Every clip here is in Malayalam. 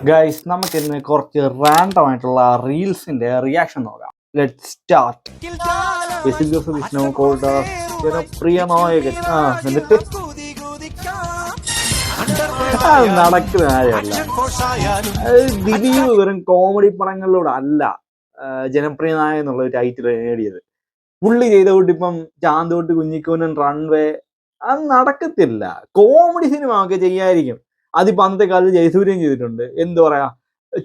ഗൈസ് നമുക്ക് ഇന്ന് കുറച്ച് റാൻഡം ആയിട്ടുള്ള റീൽസിന്റെ റിയാക്ഷൻ നോക്കാം. Let's start. ജനപ്രിയ നായകൻ എന്നിട്ട് നടക്കുന്ന കാര്യമല്ല. ദിലീപ് വെറും കോമഡി പടങ്ങളിലൂടെ അല്ല ജനപ്രിയ നായകൻ എന്നുള്ള ടൈറ്റിൽ നേടിയത്. പുള്ളി ചെയ്തോട്ട് ഇപ്പം ചാന്തോട്ട് കുഞ്ഞിക്കൂനൻ റൺവേ അത് നടക്കത്തില്ല. കോമഡി സിനിമ ഒക്കെ ചെയ്യായിരിക്കും. അതിപ്പോ അന്നത്തെ കാലത്ത് ജയസൂര്യൻ ചെയ്തിട്ടുണ്ട്. എന്താ പറയാ,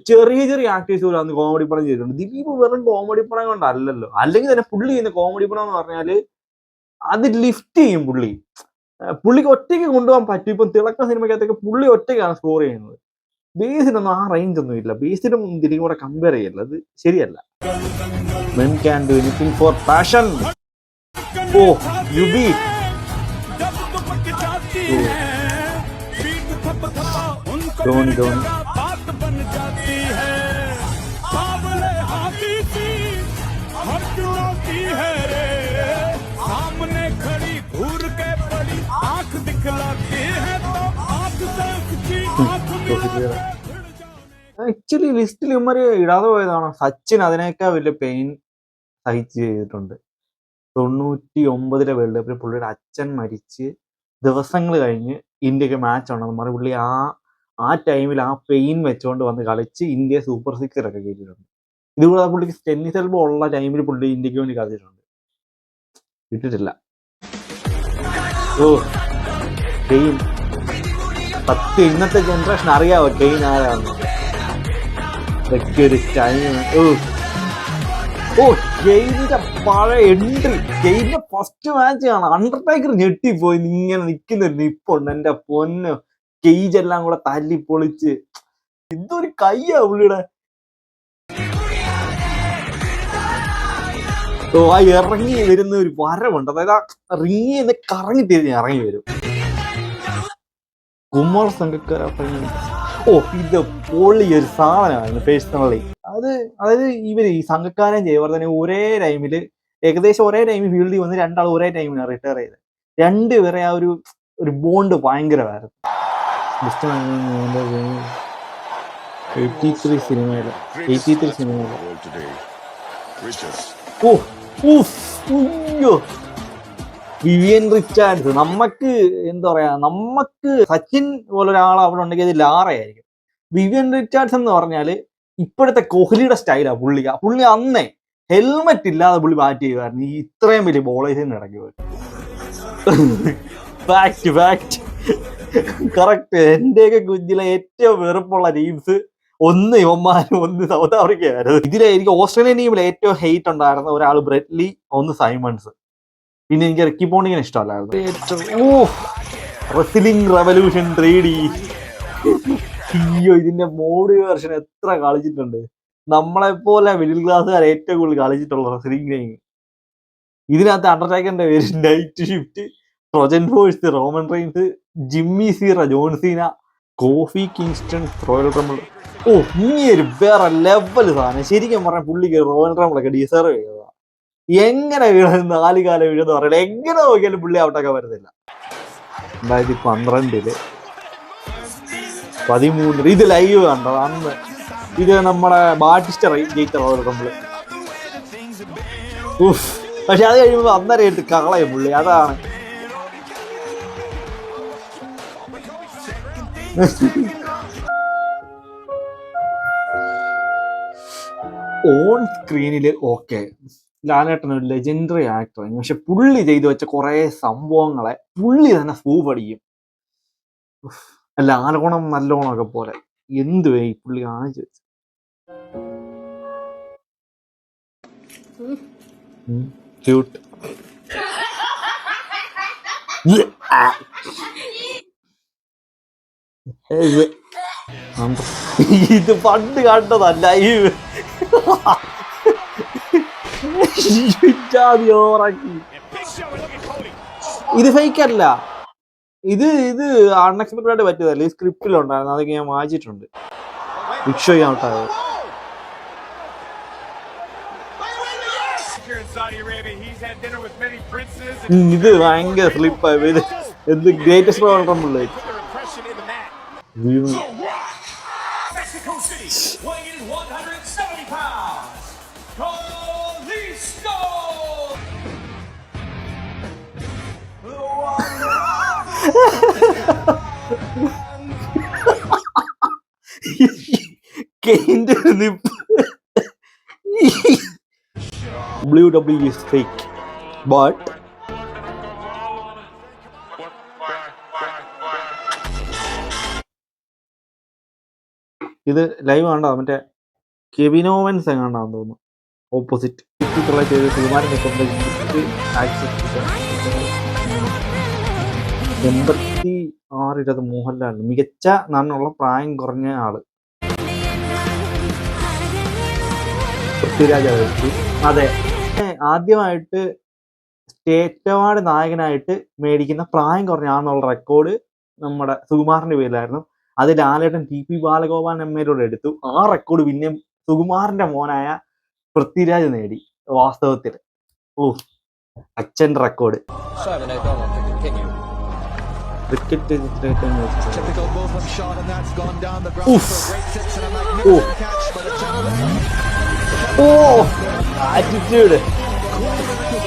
ചെറിയ ചെറിയ ആക്ടേഴ്സ് പോലും അന്ന് കോമഡി പടം ചെയ്തിട്ടുണ്ട്. ദിലീപ് വെറും കോമഡി പടം കൊണ്ടല്ലല്ലോ. അല്ലെങ്കിൽ തന്നെ പുള്ളി ചെയ്യുന്ന കോമഡി പടം എന്ന് പറഞ്ഞാല് അത് ലിഫ്റ്റ് ചെയ്യും. പുള്ളിക്ക് ഒറ്റയ്ക്ക് കൊണ്ടുപോകാൻ പറ്റും. ഇപ്പം തിളക്ക സിനിമയ്ക്കകത്തൊക്കെ പുള്ളി ഒറ്റയ്ക്കാണ് സ്കോർ ചെയ്യുന്നത്. ബേസിനൊന്നും ആ റേഞ്ച് ഒന്നും ഇല്ല. ബേസിനും ദിലീപും കൂടെ കമ്പയർ ചെയ്യല്ല, അത് ശരിയല്ല. Men can do anything for passion. Oh, you beat. Don't. Actually ലിസ്റ്റിൽ ഇവന്മാര് ഇടാതെ പോയതാണ്. സച്ചിൻ അതിനേക്കാൾ വലിയ പെയിൻ സഹിച്ച് ചെയ്തിട്ടുണ്ട്. 99 വേൾഡ് കപ്പിൽ പുള്ളിയുടെ അച്ഛൻ മരിച്ച് ദിവസങ്ങൾ കഴിഞ്ഞ് ഇന്ത്യക്ക് മാച്ച് ഉണ്ടെന്ന് പറഞ്ഞ് പുള്ളി ആ ടൈമിൽ ആ പെയിൻ വെച്ചുകൊണ്ട് വന്ന് കളിച്ച് ഇന്ത്യ സൂപ്പർ 6 ഒക്കെ കയറ്റിയിട്ടുണ്ട്. ഇതുകൂടാതെ പുള്ളിക്ക് ടെന്നീസ് എൽബോ ഉള്ള ടൈമിൽ പുള്ളി ഇന്ത്യക്ക് വേണ്ടി കളിച്ചിട്ടുണ്ട്. കിട്ടിട്ടില്ല. കെയ്ൻ സത്യം ഇന്നത്തെ ജനറേഷൻ അറിയാവോ കെയ്ൻ ആരാണ്? ഒരു ടൈം. കെയ്നിന്റെ പഴയ എൻട്രി, കെയ്നിന്റെ ഫസ്റ്റ് മാച്ച് ആണ്. അണ്ടർടേക്കർ ഞെട്ടിപ്പോയി. ഇങ്ങനെ നിൽക്കുന്നൊരു നിപ്പുണ്ട്. എന്റെ പൊന്ന്, കേജ് എല്ലാം കൂടെ തല്ലി പൊളിച്ച് ഇതൊരു കയ്യാ പുള്ളിയുടെ. ആ ഇറങ്ങി വരുന്ന ഒരു വരവുണ്ട്. അതായത് ആ റിങ്ങി എന്ന് കറങ്ങി തിരിഞ്ഞ് ഇറങ്ങി വരും. കുമാർ സംഘക്കാര ഇത് പൊള്ളിയൊരു സാധനമാണ് പേഴ്സണലി. അതായത് ഇവര് ഈ സംഘക്കാരൻ ജയവർദ്ധനെ ഒരേ ടൈമില് ഏകദേശം ഒരേ ടൈമിൽ ഫീൽഡിൽ വന്ന് രണ്ടാൾ ഒരേ ടൈമിലാണ് റിട്ടയർ ചെയ്തത്. രണ്ടുപേരെ ആ ഒരു ബോണ്ട് ഭയങ്കരമായിരുന്നു. 83 സിനിമയില് വിവിയൻ റിച്ചാർഡ്സ്. നമുക്ക് എന്താ പറയാ, നമുക്ക് സച്ചിൻ പോലെ ഒരാൾ അവിടെ ഉണ്ടെങ്കിൽ അത് ലാറയായിരിക്കും. വിവിയൻ റിച്ചാർഡ്സ് എന്ന് പറഞ്ഞാല് ഇപ്പോഴത്തെ കോഹ്ലിയുടെ സ്റ്റൈലാ. പുള്ളി അന്നേ ഹെൽമെറ്റ് ഇല്ലാതെ പുള്ളി ബാറ്റ് ചെയ്യുമായിരുന്നു. ഈ ഇത്രയും വലിയ ബോളേഴ്സിന് ഇടയ്ക്ക് പോയി. Fact correct. എന്റെയൊക്കെ കുഞ്ഞിലെ ഏറ്റവും വെറുപ്പുള്ള ടീംസ് ഒന്ന് ഇവന്മാരും ഒന്ന് സൗത്ത് ആഫ്രിക്കയായിരുന്നു. ഇതിലെ എനിക്ക് ഓസ്ട്രേലിയൻ ടീമിൽ ഏറ്റവും ഹെയ്റ്റ് ഉണ്ടായിരുന്ന ഒരാൾ ബ്രെറ്റ്ലി, ഒന്ന് സൈമൺസ്. പിന്നെ എനിക്ക് റിക്കി പോണ്ടിങ്ങിനെ ഇഷ്ടമല്ലായിരുന്നു. Wrestling revolution 3D. അയ്യോ, ഇതിന്റെ മോഡ് വേർഷൻ എത്ര കളിച്ചിട്ടുണ്ട്. നമ്മളെപ്പോലെ മിഡിൽ ക്ലാസ്സുകാർ ഏറ്റവും കൂടുതൽ കളിച്ചിട്ടുള്ള റെസ്ലിംഗ് ഗെയിം. ഇതിനകത്ത് അണ്ടർടേക്കറിന്റെ പേര്, Night Shift, Trojan Force, Roman Reigns, Jimmy സീറ, John Cena, Kofi Kingston, Royal Rumble. ഇനിയൊരു വേറെ ലെവൽ സാധനം. ശരിക്കും പറഞ്ഞാൽ പുള്ളിക്ക് റോയൽ റംബിളൊക്കെ ഡിസേർവ് ചെയ്തതാണ്. എങ്ങനെ വീണത് 4 കാലം വീഴെന്ന് പറയല. എങ്ങനെ നോക്കിയാലും പുള്ളി ഔട്ടൊക്കെ വരുന്നില്ല. 2012 13 ഇത് ലൈവ് കണ്ടോ അന്ന്? ഇത് നമ്മുടെ ബാറ്റിസ്റ്റ ജയിച്ച റോയൽ റംബിള്. പക്ഷെ അത് കഴിയുമ്പോ അന്നേരം ഇട്ട് കളയും പുള്ളി. അതാണ് ഓൺ സ്ക്രീനില് ലാലേട്ടൻ ഒരു ലെജൻഡറി ആക്ടറാണ്. പക്ഷെ പുള്ളി ചെയ്തു വെച്ച കുറെ സംഭവങ്ങളെ പുള്ളി തന്നെ സ്കൂപടിക്കും. അല്ല, ആലോണം നല്ലോണം ഒക്കെ പോലെ എന്തുവേ ഈ പുള്ളി കാണിച്ചു വെച്ചു. ക്യൂട്ട്. ഇത് പണ്ട് കണ്ടതല്ല. ഇത് ഫേക്ക് അല്ല. ഇത് അൺഎക്സ്പെക്ടഡ് ആയിട്ട് പറ്റിയതല്ല. ഈ സ്ക്രിപ്റ്റിലുണ്ടായിരുന്നു. അതൊക്കെ ഞാൻ വായിച്ചിട്ടുണ്ട്. ബിഗ് ഷോ ഔട്ടായത്. ഇത് ഭയങ്കര സ്ലിപ്പായി. എന്ത് greatest Royal Rumble. Mexico City, weighing in 170 pounds, Kalisto! കെയിന്റെ നിപ്പ് WWE is fake, but ഇത് ലൈവ് ആണ്ടോ മറ്റേ കെവിൻ ഓവൻസ് എങ്ങാണ്ടാന്ന് തോന്നുന്നു ഓപ്പോസിറ്റ് ചെയ്ത് തീരുമാനം നിൽക്കുമ്പോൾ 86 മോഹൻലാൽ മികച്ച നടനുള്ള പ്രായം കുറഞ്ഞ ആള് പൃഥ്വിരാജ് അവതരിച്ചു. അതെ, ആദ്യമായിട്ട് സ്റ്റേറ്റ് അവാർഡ് നായകനായിട്ട് മേടിക്കുന്ന പ്രായം കുറഞ്ഞ ആളെന്നുള്ള റെക്കോർഡ് നമ്മുടെ സുകുമാറിന്റെ പേരിലായിരുന്നു. അത് ലാലേട്ടൻ TP ബാലഗോപാലൻ എംഎൽഎയോട് എടുത്തു. ആ റെക്കോർഡ് പിന്നെ സുകുമാറിന്റെ മോനായ പൃഥ്വിരാജ് നേടി. വാസ്തവത്തിൽ അച്ഛൻ്റെ റെക്കോർഡ്. ക്രിക്കറ്റ് ആറ്റിറ്റ്യൂഡ്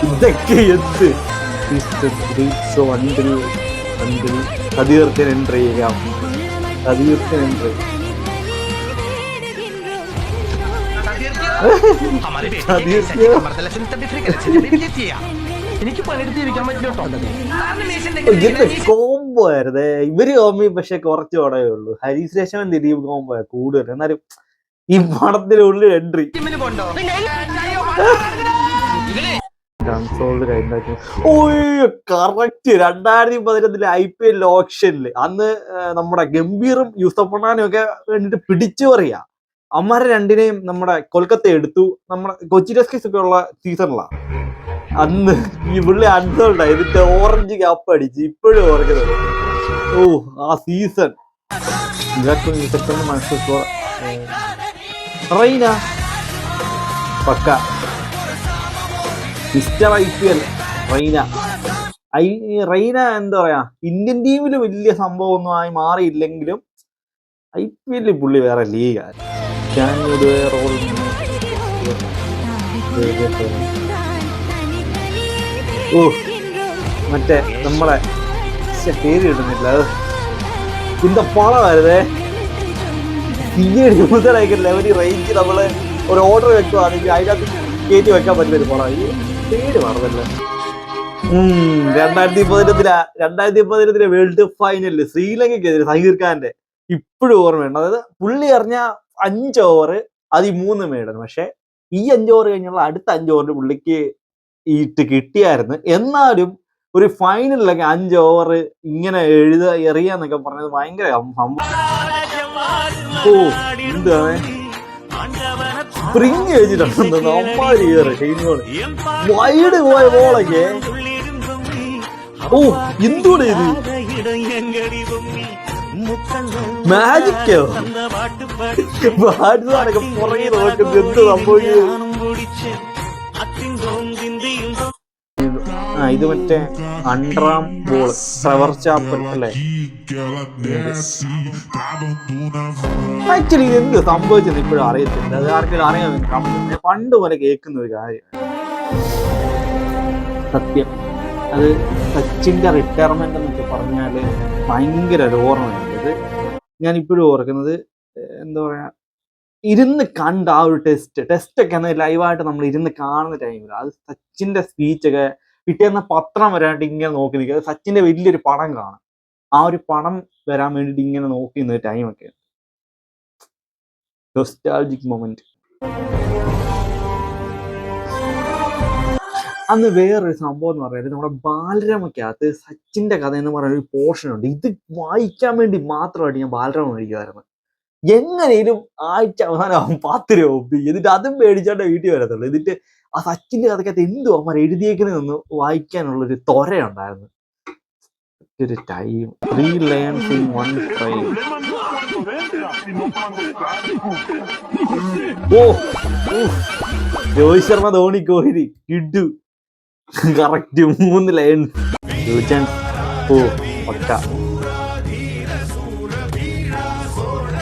ഇതൊക്കെ എന്ത് കതീർത്തിന് എൻട്രി ചെയ്യാം. കതീർത്തിന് എൻട്രി കോംബോ ആയിരുന്നേ ഇവര് കോമ്പി. പക്ഷെ കുറച്ച് പടമേ ഉള്ളൂ. ഹരീഷ് രേഷമൻ ദിലീപ് കോംബോ കൂടുതൽ. എന്നാലും ഈ പടത്തിനുള്ളിൽ എൻട്രി കറക്റ്റ് 2015 IPL ഓപ്ഷനില് അന്ന് നമ്മുടെ ഗംഭീറും യൂസഫണ്ണാനും ഒക്കെ വേണ്ടിട്ട് പിടിച്ചു പറയാ. അമ്മാരെ രണ്ടിനെയും നമ്മുടെ കൊൽക്കത്ത എടുത്തു. നമ്മുടെ കൊച്ചി ടസ്കേഴ്സ് ഒക്കെ ഉള്ള സീസണിലാണ്. അന്ന് ഈ പുള്ളി അൺസോൾഡ് ഇതിന്റെ ഓറഞ്ച് ക്യാപ്പ് അടിച്ച് ഇപ്പോഴും ഓർക്കുന്നത്. ആ സീസൺ റൈന പക്ക മിസ്റ്റർ IPL റൈന എന്താ പറയാ, ഇന്ത്യൻ ടീമിൽ വലിയ സംഭവം ഒന്നും ആയി മാറിയില്ലെങ്കിലും IPL പുള്ളി വേറെ ലീഗാണ്. മറ്റേ നമ്മളെ പേര് കിട്ടുന്നില്ല. ഇതിന്റെ പണമായിരുന്നേ ലെവൽ റേഞ്ച് നമ്മള് ഒരു ഓർഡർ വെക്കുവാണെങ്കിൽ അതിനകത്ത് കയറ്റി വെക്കാൻ പറ്റുന്നൊരു പണം. ഈ പേര് മറന്നല്ലേ. 2015 വേൾഡ് കപ്പ് ഫൈനലില് ശ്രീലങ്കയ്ക്കെതിരെ സഹീർ ഖാന്റെ ഇപ്പോഴും ഓർമ്മയുണ്ട്. അതായത് പുള്ളി എറിഞ്ഞ 5 ഓവർ അത് 3 മേടണം. പക്ഷെ ഈ 5 ഓവർ കഴിഞ്ഞുള്ള അടുത്ത 5 ഓവറിന് പുള്ളിക്ക് ഇട്ട് കിട്ടിയായിരുന്നു. എന്നാലും ഒരു ഫൈനലിലൊക്കെ 5 ഓവർ ഇങ്ങനെ എറിയാന്നൊക്കെ പറഞ്ഞത് ഭയങ്കര സംഭവം. എന്താണ് സ്പ്രിങ് വെച്ചിട്ടുണ്ട് അമ്മാരി വൈഡ് പോയ ബോളൊക്കെ. എന്തുകൂടെ ഇത് മാജിക്കോ ബാറ്റ്സ്മാനൊക്കെ പുറകെ നോക്കുന്നത് എന്ത് സംഭവിക്കും. ഇത് മറ്റേ 100ാം ബോൾ ട്രെവർ ചാപ്പൽ അല്ലേ. ആക്ച്വലി ഇത് എന്ത് സംഭവിച്ചെന്ന് ഇപ്പോഴും അറിയത്തില്ല. അത് ആർക്കെങ്കിലും അറിയാൻ പണ്ട് പോലെ കേൾക്കുന്ന ഒരു കാര്യം സത്യം. അത് സച്ചിന്റെ റിട്ടയർമെന്റ് എന്നൊക്കെ പറഞ്ഞാല് ഭയങ്കര ഒരു ഓർമ്മയാണ്. അത് ഞാൻ ഇപ്പോഴും ഓർക്കുന്നത്. എന്താ പറയാ, ഇരുന്ന് കണ്ട ആ ഒരു ടെസ്റ്റൊക്കെ അന്ന് ലൈവായിട്ട് നമ്മൾ ഇരുന്ന് കാണുന്ന ടൈമിൽ അത് സച്ചിന്റെ സ്പീച്ചൊക്കെ പിറ്റേന്ന് പത്രം വരാനായിട്ട് ഇങ്ങനെ നോക്കി നിൽക്കുക. അത് സച്ചിന്റെ വലിയൊരു പടം കാണാം. ആ ഒരു പടം വരാൻ വേണ്ടിയിട്ട് ഇങ്ങനെ നോക്കി നിന്ന ടൈമൊക്കെ നൊസ്റ്റാൾജിക് മൊമെന്റ്. അന്ന് വേറൊരു സംഭവം എന്ന് പറയുന്നത് നമ്മുടെ ബാലരമയ്ക്കകത്ത് സച്ചിന്റെ കഥ എന്ന് പറയുന്ന ഒരു പോർഷൻ ഉണ്ട്. ഇത് വായിക്കാൻ വേണ്ടി മാത്രമായിട്ട് ഞാൻ ബാലരമ മേടിക്കുമായിരുന്നു. എങ്ങനെയും ആഴ്ച അവസാനം 10 രൂപ ഒപ്പിക്കും. എന്നിട്ട് അതും മേടിച്ചോണ്ട് വീട്ടിൽ വരത്തുള്ളൂ. എന്നിട്ട് ആ സച്ചിന്റെ കഥക്കകത്ത് എന്തോ അമ്മ എഴുതിയേക്കുന്നതെന്ന് വായിക്കാനുള്ളൊരു ത്വരയുണ്ടായിരുന്നു. ഒരു time 3 lions in 1 frame. Rohit Sharma, Dhoni, Kohli ഇട്ടു കറക്റ്റ് 3 ലയൺസ്. പക്ക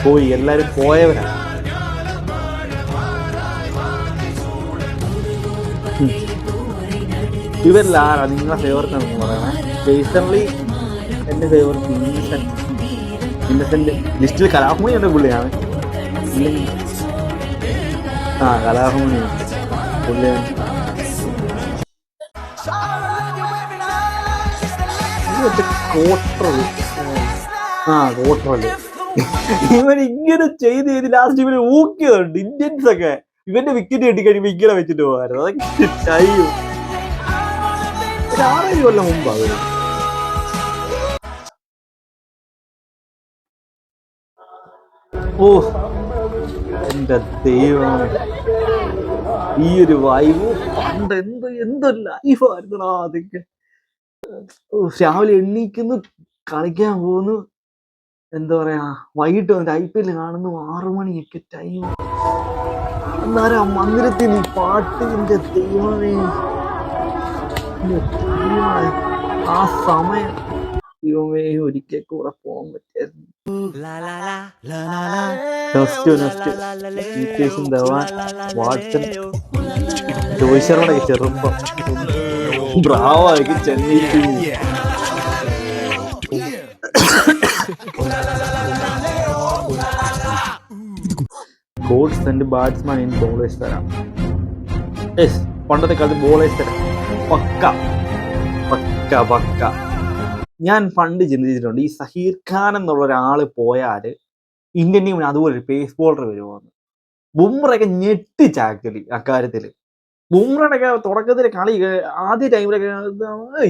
പോയി, എല്ലാരും പോയവരാണ്. ഇവരിൽ ആരാ നിങ്ങളെ ഫേവററ്റ് ആണെന്ന് പറയണേ? പേഴ്സണലി എന്റെ ഫേവററ്റ് ഇന്നസെന്റ് ലിസ്റ്റിൽ കലാഭമണി എന്റെ പുള്ളിയാണ്. കലാഭമണി പുള്ളിയാണ്. കോട്ടറല്ലേ ഇവൻ ഇങ്ങനെ ചെയ്ത് ലാസ്റ്റ് ഇവന് ഊക്കിയതുണ്ട്. ഇന്ത്യൻസ് ഒക്കെ ഇവന്റെ വിക്കറ്റ് കിട്ടി കഴിയുമ്പോ ഇങ്ങനെ വെച്ചിട്ട് പോകാറുണ്ട്. അതൊക്കെ ടൈം 6 കൊല്ലം മുമ്പാ. ഓ എന്റെ ദൈവം, ഈ ഒരു വൈബ് പണ്ട് എന്തോ ലൈഫായിരുന്നടാ അതൊക്കെ. രാവിലെ എണ്ണീക്കുന്നു, കളിക്കാൻ പോകുന്നു, എന്താ പറയാ, വൈകിട്ട് വന്നിട്ട് IPL കാണുന്നു, 6 മണിയൊക്കെ ടൈം. അന്നേരം മന്ദിരത്തിൽ നീ പാട്ടിന്റെ ദൈവമേ, ആ സമയം ദൈവമേ ഒരിക്കൽ കൂടെ പോകാൻ പറ്റിയായിരുന്നു. വാട്സൺ, രോഹിത് ശർമ്മയുടെ ചെറുപ്പം, ബ്രാവായി Chennai team. Codes and batsman in bowlers തരാം. പണ്ടത്തെ കാലത്ത് ബോളേഴ്സ് തരാം പക്ക പക്ക പക്ക. ഞാൻ പണ്ട് ചിന്തിച്ചിട്ടുണ്ട്, ഈ സഹീർ ഖാൻ എന്നുള്ള ഒരാള് പോയാല് ഇന്ത്യൻ ടീമിന് അതുപോലെ ഒരു പേസ് ബോളർ വരുമോന്ന്. ബുംറയൊക്കെ ഞെട്ടിച്ച് ആക്ച്വലി അക്കാര്യത്തില്. ബുംറയുടെ ഒക്കെ തുടക്കത്തില് കളി ആദ്യ ടൈമിലൊക്കെ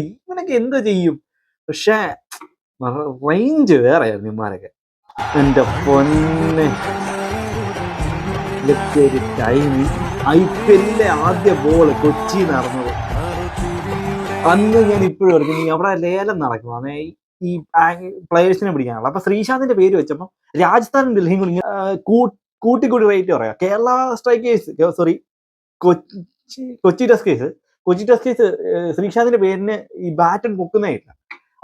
ഇവനൊക്കെ എന്ത് ചെയ്യും, പക്ഷെ റേഞ്ച് വേറെ ആയിരുന്നു ഇമാരൊക്കെ. എന്റെ പൊന്നെ, ഒരു ടൈം IPL ആദ്യ ബോള് കൊച്ചി നടന്നത് അന്ന് ഞാൻ ഇപ്പോഴും ഓർക്കും. നീ അവിടെ ലേലം നടക്കും അന്നേ ഈ പ്ലേയേഴ്സിനെ പിടിക്കാനുള്ള. അപ്പൊ ശ്രീശാന്തിന്റെ പേര് വെച്ചപ്പോ രാജസ്ഥാനും ഡൽഹിയും കൂടി കൂട്ടിക്കൂടി റേറ്റ് പറയാം. Kerala Strikers, sorry Kochi Tuskers ശ്രീശാന്തിന്റെ പേരിന് ഈ ബാറ്റൺ പൊക്കുന്നേ ഇല്ല.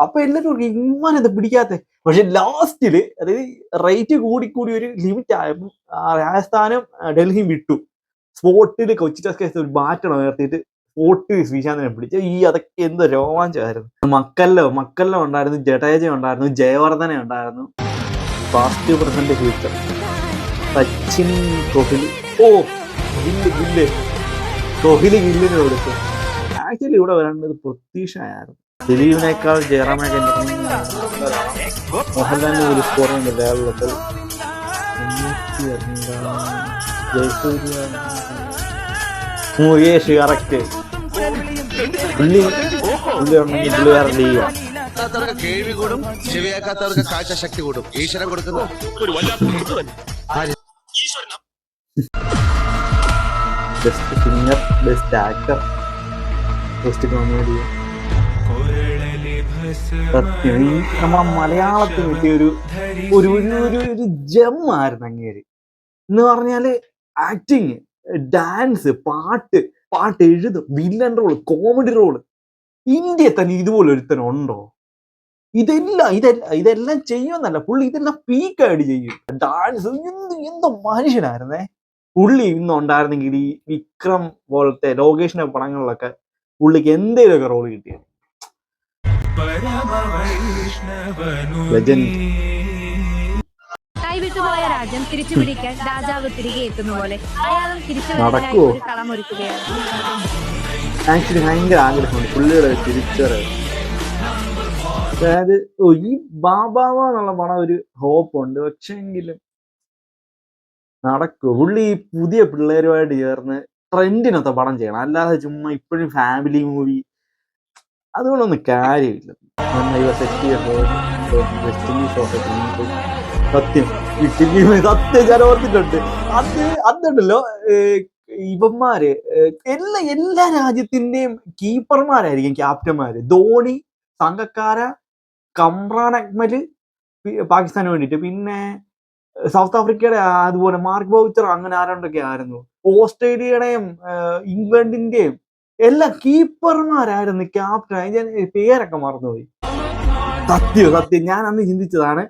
അപ്പൊ എല്ലാവരും ഇങ്ങനെ പിടിക്കാത്ത. പക്ഷെ ലാസ്റ്റില്, അതായത് റേറ്റ് കൂടി ഒരു ലിമിറ്റ് ആയപ്പോൾ രാജസ്ഥാനും ഡൽഹിയും വിട്ടു. സ്പോട്ടില് കൊച്ചി ടസ്കേഴ്സ് ഒരു ബാറ്റൺ ഉയർത്തിയിട്ട് സ്പോട്ടിൽ ശ്രീശാന്തിനെ പിടിച്ച അതൊക്കെ എന്ത് രോമാഞ്ചമായിരുന്നു. മക്കല്ലോ ഉണ്ടായിരുന്നു, ജഡേജ ഉണ്ടായിരുന്നു, ജയവർദ്ധന ഉണ്ടായിരുന്നു. Past present future, Sachin, Kohli. ഗില്ലിന് കൊടുത്തു. ആക്ച്വലി ഇവിടെ വരേണ്ടത് പ്രതീക്ഷയായിരുന്നു. ദിലീപിനേക്കാൾ ജയറാമിനെ മോഹൻലാലിന് ഒരു സ്കോർ കേരളത്തിൽ. മുകേഷ് കറക്റ്റ്. പുള്ളി ഉണ്ടെങ്കിൽ പുള്ളി വേറെ ലീഗാണ്. കേൾവി കൂടും, ചെവിയാക്കാത്തവർക്ക് കാഴ്ച ശക്തി കൂടും. ഈശ്വരൻ കൊടുക്കുന്നു ഒരു വല്ലാത്ത. Best singer, best actor, best comedy. സത്യം ഈ നമ്മളെ മലയാളത്തിൽ കിട്ടിയ ഒരു ജെമ്മായിരുന്നു അങ്ങേര് എന്ന് പറഞ്ഞാല്. ആക്ടിങ്, ഡാൻസ്, പാട്ട് എഴുതും, വില്ലൻ റോള്, കോമഡി റോള്. ഇന്ത്യയിൽ തന്നെ ഇതുപോലെ ഒരുത്തനുണ്ടോ? ഇതെല്ലാം ചെയ്യുമെന്നല്ല, പുള്ളി ഇതെല്ലാം പീക്കായിട്ട് ചെയ്യും. ഡാൻസ് എന്തോ മനുഷ്യനായിരുന്നേ പുള്ളി. ഇന്ന് ഉണ്ടായിരുന്നെങ്കിൽ ഈ വിക്രം പോലത്തെ ലോകേഷിന്റെ പടങ്ങളിലൊക്കെ പുള്ളിക്ക് എന്തെങ്കിലുമൊക്കെ റോള് കിട്ടിയത്. കൈവിട്ടുപോയ രാജ്യം തിരിച്ചുപിടിക്കാൻ രാജാവ് തിരികെ എത്തുന്ന പോലെ അയാളും നടക്കുവോ? കളമൊരുക്കുകയാണ്. ആക്ച്വലി ഭയങ്കര ആഗ്രഹമുണ്ട് പുള്ളിയുടെ തിരിച്ചറിവ്. അതായത് ഈ ബാബാവ എന്നുള്ള പണം ഒരു ഹോപ്പുണ്ട്, പക്ഷെ എങ്കിലും നടക്കുമോ? പുള്ളി ഈ പുതിയ പിള്ളേരുമായിട്ട് ചേർന്ന് ട്രെൻഡിനൊത്ത പടം ചെയ്യണം, അല്ലാതെ ചുമ്മാ ഇപ്പോഴും ഫാമിലി മൂവി അതുകൊണ്ടൊന്നും കാര്യമില്ല. സത്യം ഞാൻ ഓർത്തിട്ടുണ്ട്. അതുണ്ടല്ലോ, ഇവന്മാര് എല്ലാ രാജ്യത്തിന്റെയും കീപ്പർമാരായിരിക്കും ക്യാപ്റ്റന്മാര്. ധോണി, സംഗക്കാര, കമ്രാൻ അക്മല് പാകിസ്ഥാന് വേണ്ടിയിട്ട്, പിന്നെ സൗത്ത് ആഫ്രിക്കയുടെ അതുപോലെ മാർക്ക് ബൗച്ചർ, അങ്ങനെ ആരണ്ടൊക്കെ ആയിരുന്നു. ഓസ്ട്രേലിയയുടെയും ഇംഗ്ലണ്ടിന്റെയും എല്ലാ കീപ്പർമാരായിരുന്നു ക്യാപ്റ്റൻ. ഞാൻ പേരൊക്കെ മറന്നുപോയി. സത്യം ഞാൻ അന്ന് ചിന്തിച്ചതാണ്,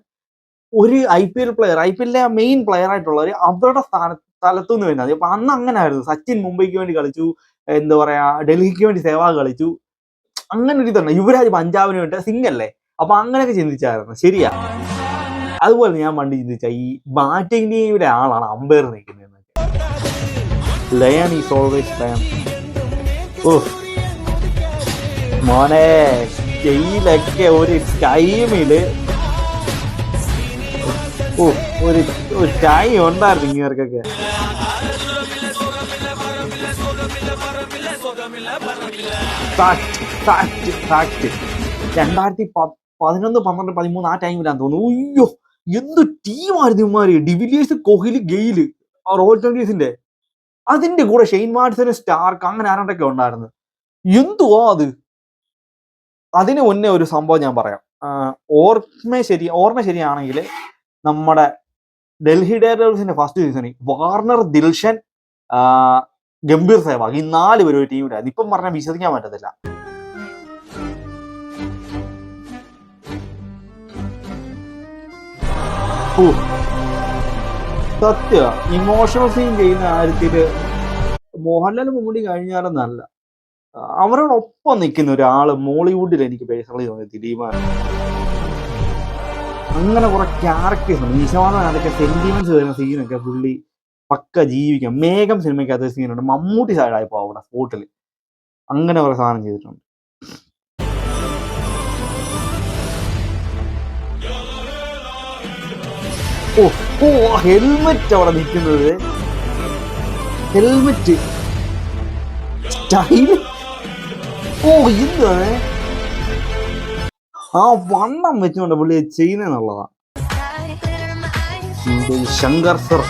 ഒരു IPL player, IPL main player ആയിട്ടുള്ളവർ അവരുടെ സ്ഥലത്തു നിന്ന് വരുന്നത്. അപ്പൊ അന്ന് അങ്ങനെ ആയിരുന്നു. സച്ചിൻ മുംബൈക്ക് വേണ്ടി കളിച്ചു, എന്താ പറയാ, ഡൽഹിക്ക് വേണ്ടി സേവാഗ് കളിച്ചു. അങ്ങനെ ഒരു ഇതാണ്. യുവരാജ് പഞ്ചാബിന് വേണ്ടി, സിംഗ് അല്ലേ, അപ്പൊ അങ്ങനെയൊക്കെ ചിന്തിച്ചായിരുന്നു. ശരിയാ. അതുപോലെ ഞാൻ പണ്ട് ചിന്തിച്ച ഈ ബാറ്റിംഗ് ടീമിലെ ആളാണ് അമ്പയർ നിൽക്കുന്നത്. Lion is always lion. മോനെ ജയിലൊക്കെ ഒരു ടൈമില് ഒരു ടൈം ഉണ്ടായിരുന്നു ഇങ്ങർക്കൊക്കെ. ഫാക്ട് 2011, 12, 13 ആ ടൈമിലാന്ന് തോന്നുന്നു. അയ്യോ എന്ത് ടീമായിരുന്നു ഇവന്മാര്. ഡിവിലിയേഴ്സ്, കോഹ്ലി, ഗെയില്, റോയൽ ചലഞ്ചേഴ്സിന്റെ, അതിന്റെ കൂടെ ഷെയ്ൻ വാട്സൺ, സ്റ്റാർക്ക്, അങ്ങനെ ആരണ്ടൊക്കെ ഉണ്ടായിരുന്നു. എന്തുവാ അത്. അതിന് മുന്നേ ഒരു സംഭവം ഞാൻ പറയാം. ഓർമ്മ ശരിയാണെങ്കിൽ നമ്മുടെ ഡൽഹി ഡെയർഡെവിൾസിന്റെ ഫസ്റ്റ് സീസണിൽ വാർണർ, ദിൽഷൻ, ഗംഭീർ സേവാഗ്, ഈ 4 പേര് ഒരു ടീമിലായിരുന്നു. ഇപ്പം പറഞ്ഞാൽ വിശ്വസിക്കാൻ പറ്റത്തില്ല. സത്യ ഇമോഷണൽ സീൻ ചെയ്യുന്ന കാര്യത്തില് മോഹൻലാൽ, മമ്മൂട്ടി കഴിഞ്ഞാലെന്നല്ല, അവരോടൊപ്പം നിൽക്കുന്ന ഒരാള് മോളിവുഡിൽ എനിക്ക് പേഴ്സണലി തോന്നിയത് ദിലീപാണ്. അങ്ങനെ കുറെ ക്യാരക്ടേഴ്സ് ഉണ്ട്. നിശാന്തൻ അതൊക്കെ സെന്റിമെന്റ്സ് വരുന്ന സീനൊക്കെ പുള്ളി പക്ക ജീവിക്കാം. മേഘം സിനിമയ്ക്കകത്ത് സീനുണ്ട്, മമ്മൂട്ടി സൈഡായിപ്പോ അവിടെ സ്പോട്ടിൽ അങ്ങനെ കുറെ സാധനം ചെയ്തിട്ടുണ്ട്. ഹെൽമെറ്റ് അവിടെ നിൽക്കുന്നത്, ഹെൽമെറ്റ് സ്റ്റൈല്. എന്താണ് ആ വണ്ണം വെച്ചുകൊണ്ട് പുള്ളി ചെയ്യുന്നതെന്നുള്ളതാ. ശങ്കർ സർ,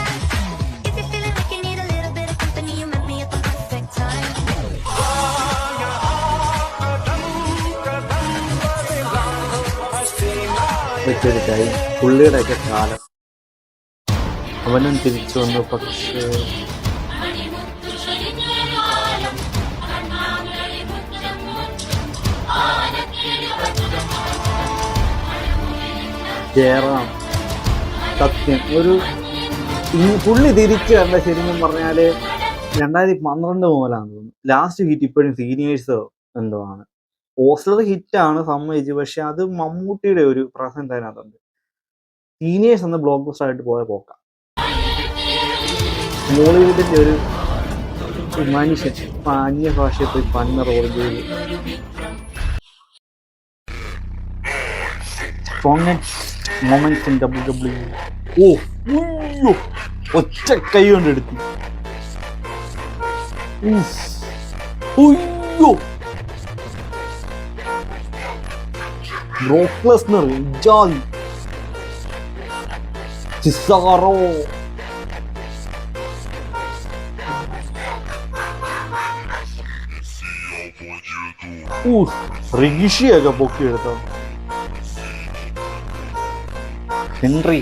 പുള്ളിയുടെ ഒക്കെ കാലം അവനും തിരിച്ചു വന്നു. പക്ഷേ കേറാം സത്യം ഒരു പുള്ളി തിരിച്ചു വരണ്ട. ശരിക്കും പറഞ്ഞാല് 2012 മുതലാന്ന് തോന്നുന്നു ലാസ്റ്റ് ഹിറ്റ്. ഇപ്പോഴും സീനിയേഴ്സോ എന്തോ ആണ്. ഓസ്ലർ ഹിറ്റാണ് സമ്മതിച്ചു, പക്ഷെ അത് മമ്മൂട്ടിയുടെ ഒരു പ്രസൻസ് അതിനകത്തുണ്ട്. സീനിയേഴ്സ് എന്ന ബ്ലോക്ക് ബസ്റ്റർ ആയിട്ട് പോയ പോക്ക. ബോളിവുഡിന്റെ ഒരു മനുഷ്യൻ അന്യഭാഷയിൽ പോയി പന്ന റോൾ ചെയ്ത് മൊമെന്റ്സ് ഇൻ WWE. ഒറ്റ കൈ കൊണ്ട് എടുത്തു. ബ്രോക്ക് ലെസ്നർ, ജാലി, സിസാറോ, റിഗിഷിയൊക്കെ പൊക്കിയെടുത്തോ. ഹെൻറി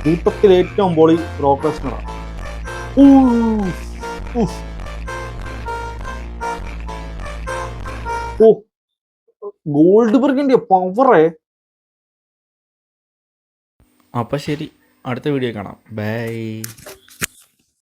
കൂട്ടത്തിൽ ഏറ്റവും പൊളി ബ്രോക്ക് ലെസ്നറാണ്. ഗോൾഡ്ബർഗിന്റെ പവറേ. അപ്പം ശരി, അടുത്ത വീഡിയോ കാണാം. ബൈ.